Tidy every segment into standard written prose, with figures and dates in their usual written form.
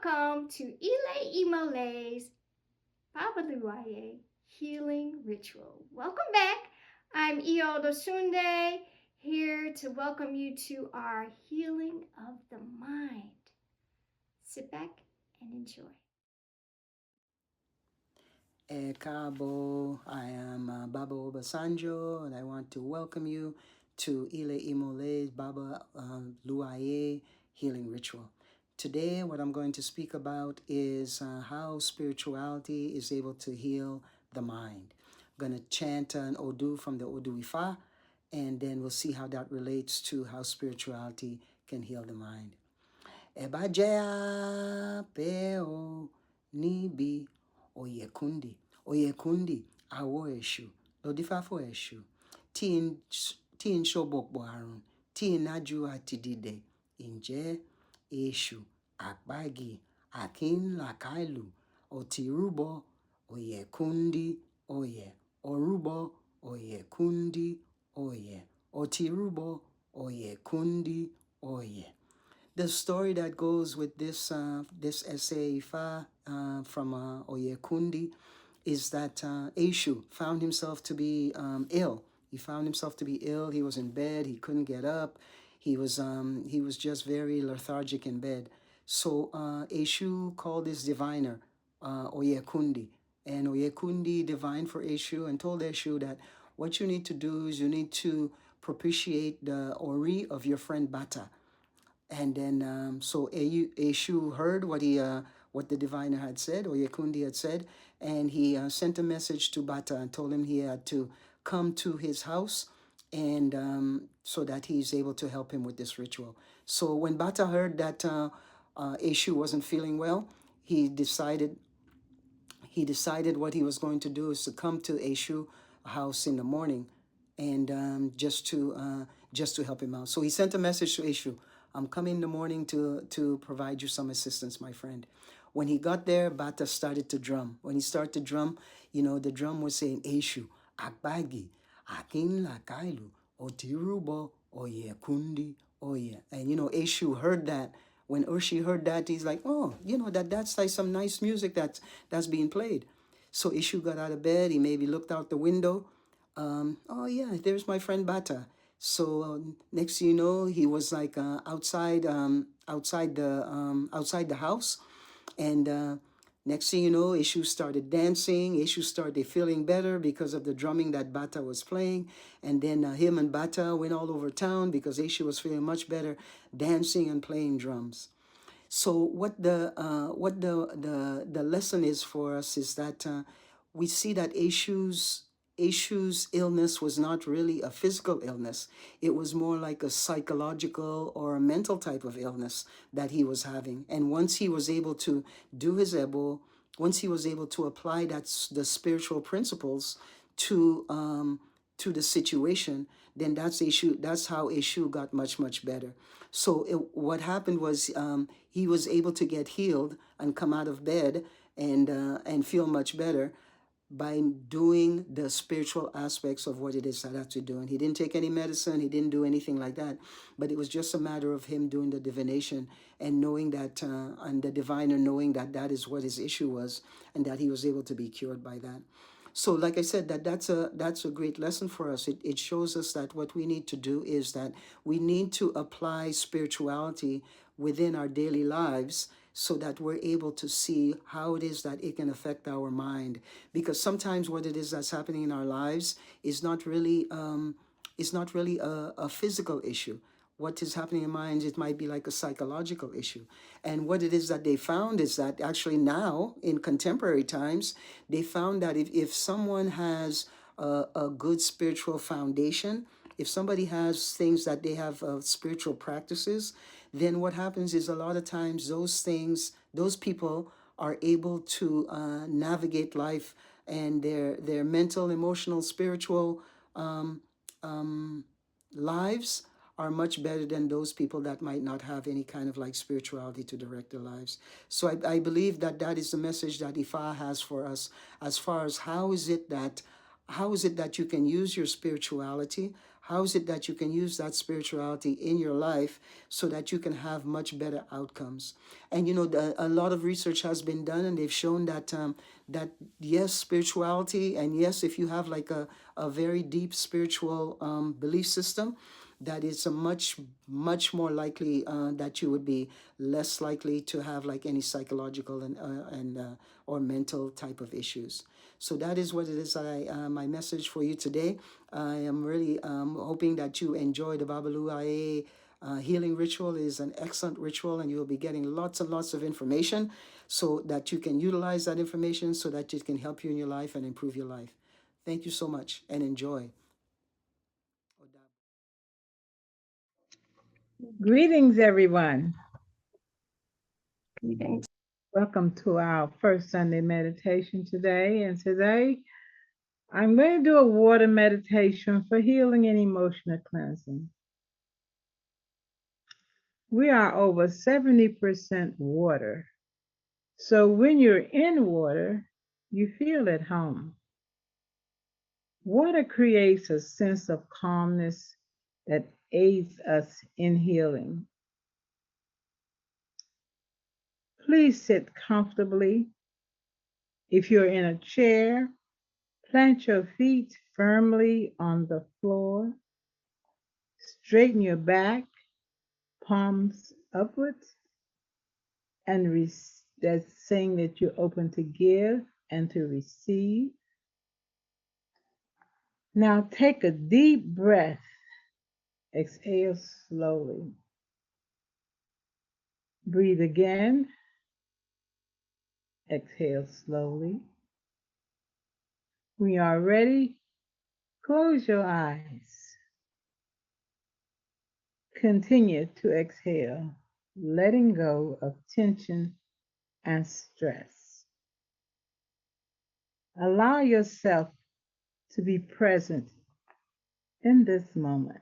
welcome to Ile I's Babaluaiye Healing Ritual. Welcome back. I'm Iyo Dosunde, here to welcome you to our healing of the mind. Sit back and enjoy. Cabo, I am Baba Obasanjo, and I want to welcome you to Ile I's Babaluaiye Healing Ritual. Today, what I'm going to speak about is how spirituality is able to heal the mind. I'm going to chant an Odu from the Odu Ifa, and then we'll see how that relates to how spirituality can heal the mind. Ebajea peo nibi oyekundi awo eshu lodifafo eshu tin shobokbo arun tin aju atidide inje eshu akpagi akin lakailu otirubo oyekundi oye orubo oyekundi oye otirubo oyekundi oye. The story that goes with this this essay Ifa from Oyekundi is that Eshu found himself to be ill. He found himself to be ill. He was in bed. He couldn't get up. He was just very lethargic in bed. So Eshu called his diviner Oyekundi, and Oyekundi divined for Eshu and told Eshu that what you need to do is you need to propitiate the Ori of your friend Bata. And then, so Eshu heard what the diviner had said, or Yekundi had said, and he sent a message to Bata and told him he had to come to his house, and so that he's able to help him with this ritual. So when Bata heard that Eshu wasn't feeling well, he decided what he was going to do is to come to Eshu house in the morning, and just to help him out. So he sent a message to Eshu. I'm coming in the morning to provide you some assistance, my friend. When he got there, Bata started to drum. When he started to drum, the drum was saying, Eshu, Akbagi, Akin Lakailu, Otirubo, Oye Kundi, Oye. And, Eshu heard that. When Urshi heard that, he's like, oh, that's like some nice music that's being played. So Eshu got out of bed. He maybe looked out the window. Oh, yeah, there's my friend Bata. So next thing you know, he was like outside the house, and next thing you know, Eshu started dancing. Eshu started feeling better because of the drumming that Bata was playing, and then him and Bata went all over town because Eshu was feeling much better, dancing and playing drums. So what the lesson is for us is that we see that Eshu's illness was not really a physical illness. It was more like a psychological or a mental type of illness that he was having. And once he was able to do his Ebo, once he was able to apply the spiritual principles to the situation, then that's how Eshu got much, much better. So what happened was he was able to get healed and come out of bed and feel much better by doing the spiritual aspects of what it is that I have to do. And he didn't take any medicine, he didn't do anything like that, but it was just a matter of him doing the divination and knowing that, and the diviner knowing that that is what his issue was, and that he was able to be cured by that. So like I said, that's a great lesson for us. It shows us that what we need to do is that we need to apply spirituality within our daily lives so that we're able to see how it is that it can affect our mind. Because sometimes what it is that's happening in our lives is not really a physical issue. What is happening in minds, it might be like a psychological issue. And what it is that they found is that actually now, in contemporary times, they found that if someone has a good spiritual foundation, if somebody has things that they have spiritual practices, then what happens is a lot of times those people are able to navigate life, and their mental, emotional, spiritual lives are much better than those people that might not have any kind of like spirituality to direct their lives. So I believe that that is the message that Ifa has for us, as far as how is it that you can use your spirituality, How is it that you can use that spirituality in your life so that you can have much better outcomes? And a lot of research has been done, and they've shown that yes, spirituality, and yes, if you have like a very deep spiritual belief system, that it's a much more likely that you would be less likely to have like any psychological and or mental type of issues. So that is what it is that my message for you today. I am really hoping that you enjoy the Babaluaiye healing ritual. It is an excellent ritual, and you will be getting lots and lots of information so that you can utilize that information so that it can help you in your life and improve your life. Thank you so much and enjoy. Greetings, everyone. Greetings. Welcome to our first Sunday meditation today. And today I'm going to do a water meditation for healing and emotional cleansing. We are over 70% water. So when you're in water, you feel at home. Water creates a sense of calmness that aids us in healing. Please sit comfortably. If you're in a chair, plant your feet firmly on the floor. Straighten your back, palms upwards, and that's saying that you're open to give and to receive. Now take a deep breath. Exhale slowly. Breathe again. Exhale slowly. When you are ready, close your eyes. Continue to exhale, letting go of tension and stress. Allow yourself to be present in this moment.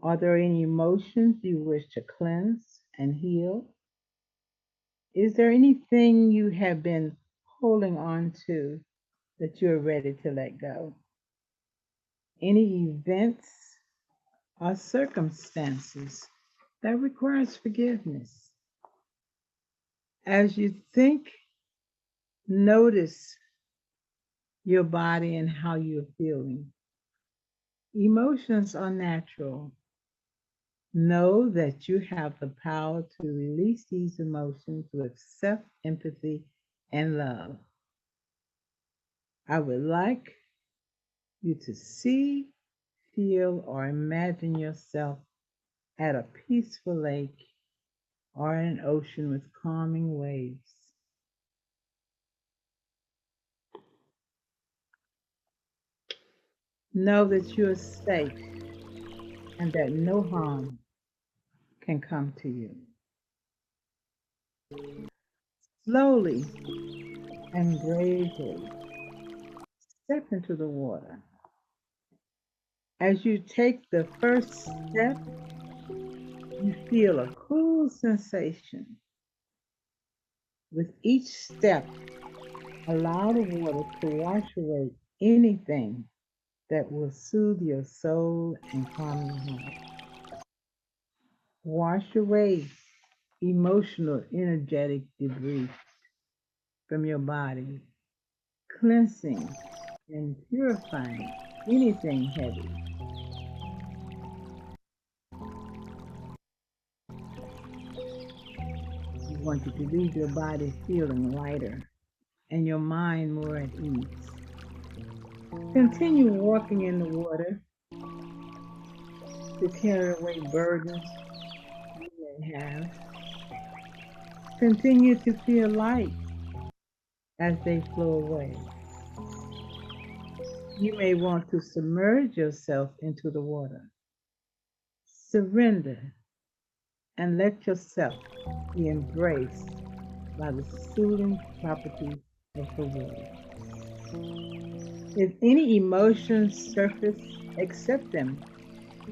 Are there any emotions you wish to cleanse and heal? Is there anything you have been holding on to that you're ready to let go? Any events or circumstances that requires forgiveness? As you think, notice your body and how you're feeling. Emotions are natural. Know that you have the power to release these emotions with self-empathy and love. I would like you to see, feel, or imagine yourself at a peaceful lake or an ocean with calming waves. Know that you are safe and that no harm can come to you. Slowly and bravely step into the water. As you take the first step, you feel a cool sensation. With each step, allow the water to wash away anything that will soothe your soul and calm your heart. Wash away emotional, energetic debris from your body, cleansing and purifying anything heavy. You want you to leave your body feeling lighter and your mind more at ease. Continue walking in the water to carry away burdens you may have. Continue to feel light as they flow away. You may want to submerge yourself into the water. Surrender and let yourself be embraced by the soothing properties of the water. If any emotions surface, accept them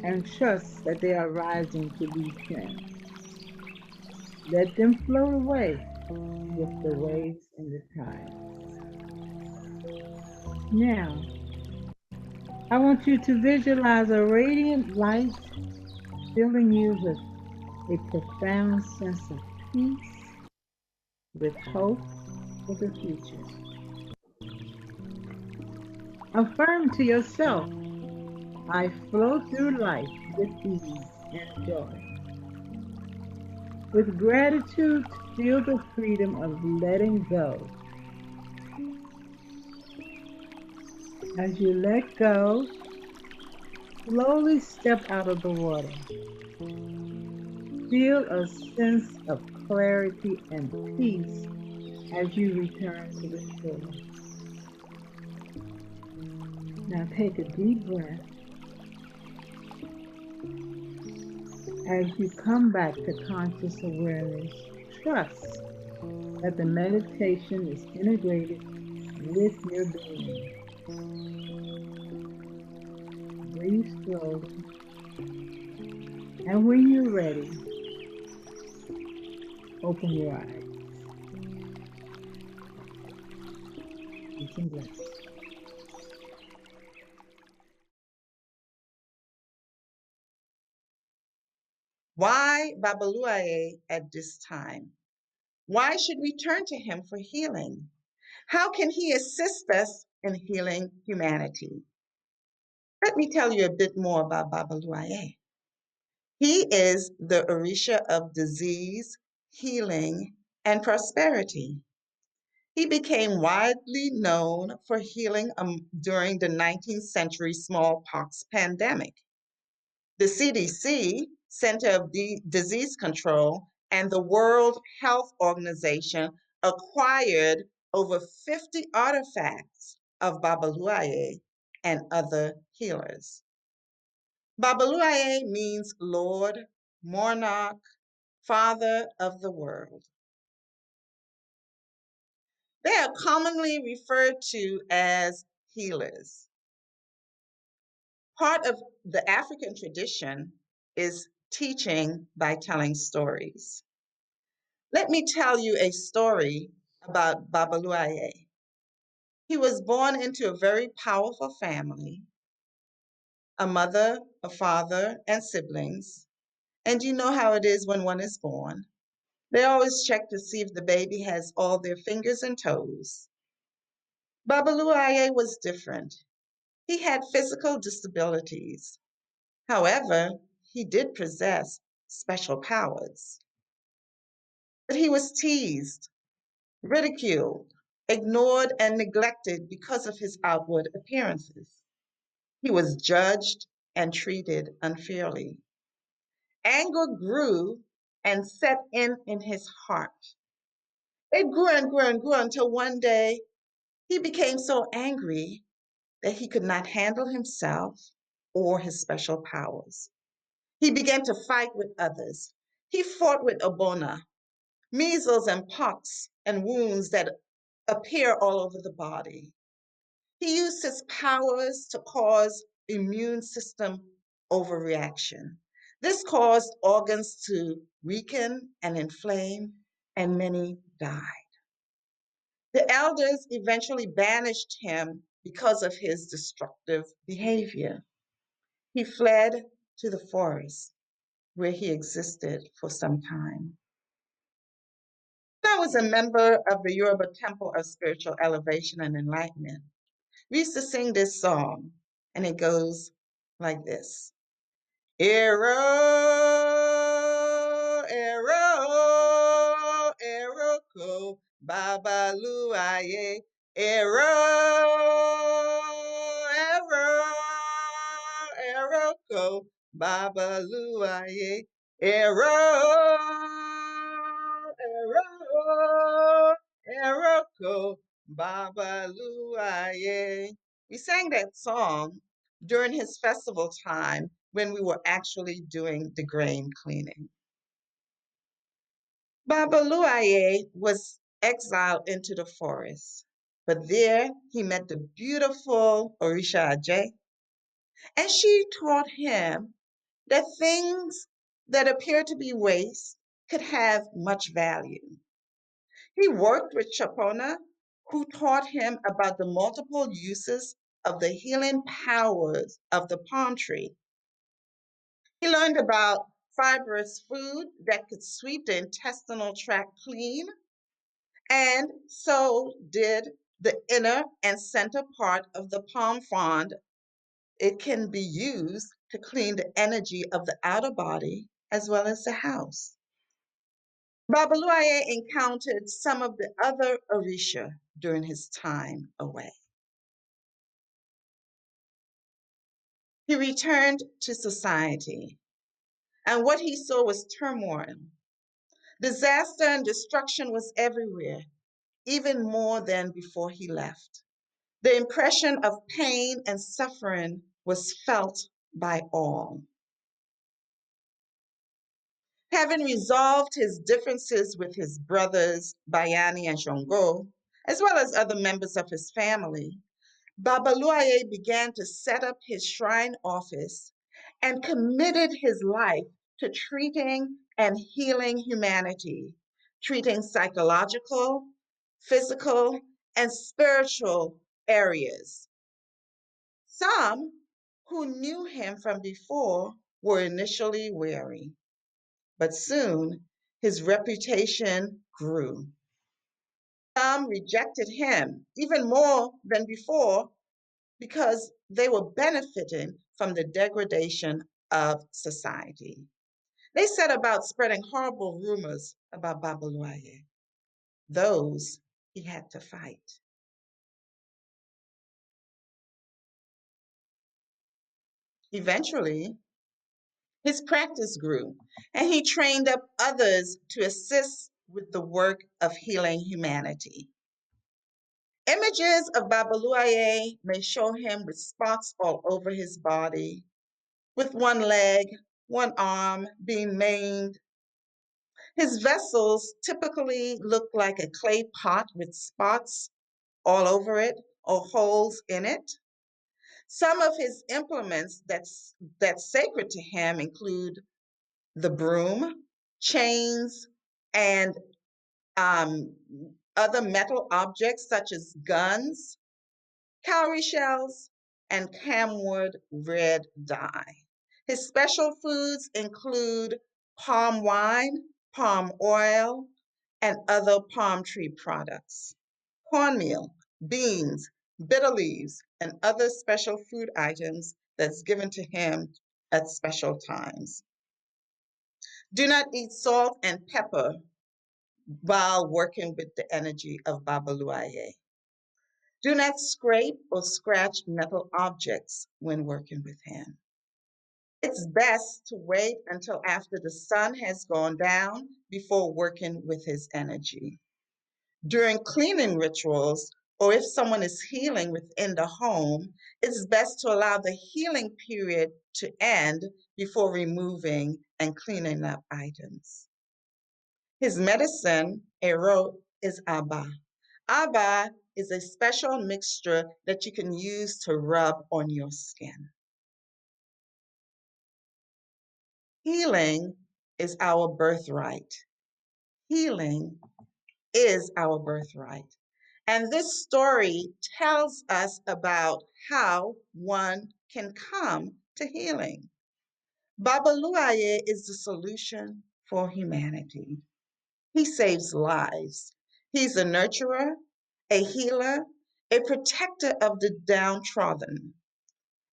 and trust that they are rising to be cleansed. Let them float away with the waves and the tides. Now, I want you to visualize a radiant light filling you with a profound sense of peace, with hope for the future. Affirm to yourself, I flow through life with ease and joy. With gratitude, feel the freedom of letting go. As you let go, slowly step out of the water. Feel a sense of clarity and peace as you return to the shore. Now take a deep breath. As you come back to conscious awareness, trust that the meditation is integrated with your being. Breathe slowly. And when you're ready, open your eyes. Peace and blessings. Why Babaluaiye at this time? Why should we turn to him for healing? How can he assist us in healing humanity? Let me tell you a bit more about Babaluaiye. He is the Orisha of disease, healing, and prosperity. He became widely known for healing during the 19th century smallpox pandemic. The CDC, Center of Disease Control, and the World Health Organization acquired over 50 artifacts of Babaluaiye and other healers. Babaluaiye means Lord, Monarch, Father of the world. They are commonly referred to as healers. Part of the African tradition is teaching by telling stories. Let me tell you a story about Babaluaiye. He was born into a very powerful family, a mother, a father, and siblings. And you know how it is when one is born. They always check to see if the baby has all their fingers and toes. Babaluaiye was different. He had physical disabilities. However, he did possess special powers. But he was teased, ridiculed, ignored, and neglected because of his outward appearances. He was judged and treated unfairly. Anger grew and set in his heart. It grew and grew and grew until one day he became so angry that he could not handle himself or his special powers. He began to fight with others. He fought with Ebola, measles and pox and wounds that appear all over the body. He used his powers to cause immune system overreaction. This caused organs to weaken and inflame, and many died. The elders eventually banished him because of his destructive behavior. He fled to the forest, where he existed for some time. I was a member of the Yoruba Temple of Spiritual Elevation and Enlightenment. We used to sing this song, and it goes like this. Ero, ero, eroko, Babaluaiye, ero, ero, eroko, Babaluaiye, ero, ero, eroko, Babaluaiye. We sang that song during his festival time when we were actually doing the grain cleaning. Babaluaiye was exiled into the forest, but there he met the beautiful Orisha Ajay, and she taught him that things that appear to be waste could have much value. He worked with Chapona, who taught him about the multiple uses of the healing powers of the palm tree. He learned about fibrous food that could sweep the intestinal tract clean, and so did the inner and center part of the palm frond. It can be used to clean the energy of the outer body as well as the house. Babaluaiye encountered some of the other Orisha during his time away. He returned to society, and what he saw was turmoil. Disaster and destruction was everywhere, even more than before he left. The impression of pain and suffering was felt by all. Having resolved his differences with his brothers, Bayani and Shongo, as well as other members of his family, Babaluaiye began to set up his shrine office and committed his life to treating and healing humanity, treating psychological, physical, and spiritual areas. Some who knew him from before were initially wary, but soon his reputation grew. Some rejected him even more than before because they were benefiting from the degradation of society. They set about spreading horrible rumors about Babaluaiye. Those he had to fight. Eventually, his practice grew, and he trained up others to assist with the work of healing humanity. Images of Babaluaiye may show him with spots all over his body, with one leg, one arm being maimed. His vessels typically look like a clay pot with spots all over it or holes in it. Some of his implements that's sacred to him include the broom, chains, and um, other metal objects such as guns, cowrie shells, and camwood red dye. His special foods include palm wine, palm oil, and other palm tree products, cornmeal, beans, bitter leaves, and other special food items that's given to him at special times. Do not eat salt and pepper while working with the energy of Babaluaiye. Do not scrape or scratch metal objects when working with him. It's best to wait until after the sun has gone down before working with his energy. During cleaning rituals, or if someone is healing within the home, it's best to allow the healing period to end before removing and cleaning up items. His medicine, Ero, is Aba. Aba is a special mixture that you can use to rub on your skin. Healing is our birthright. Healing is our birthright. And this story tells us about how one can come to healing. Babaluaiye is the solution for humanity. He saves lives. He's a nurturer, a healer, a protector of the downtrodden.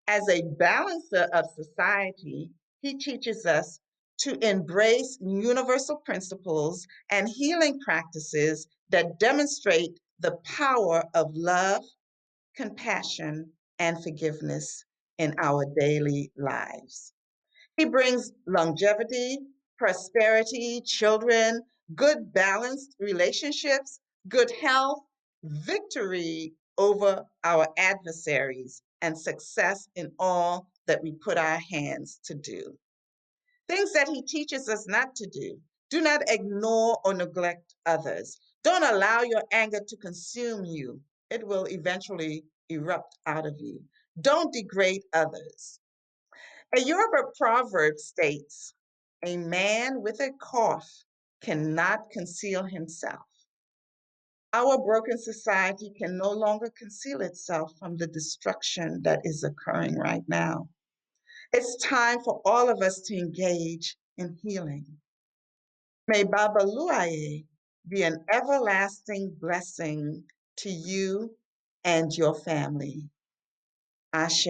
As a balancer of society, he teaches us to embrace universal principles and healing practices that demonstrate the power of love, compassion, and forgiveness in our daily lives. He brings longevity, prosperity, children, good balanced relationships, good health, victory over our adversaries, and success in all that we put our hands to do. Things that he teaches us not to do. Do not ignore or neglect others. Don't allow your anger to consume you. It will eventually erupt out of you. Don't degrade others. A Yoruba proverb states, "A man with a cough cannot conceal himself." Our broken society can no longer conceal itself from the destruction that is occurring right now. It's time for all of us to engage in healing. May Babaluaiye be an everlasting blessing to you and your family. Ashe.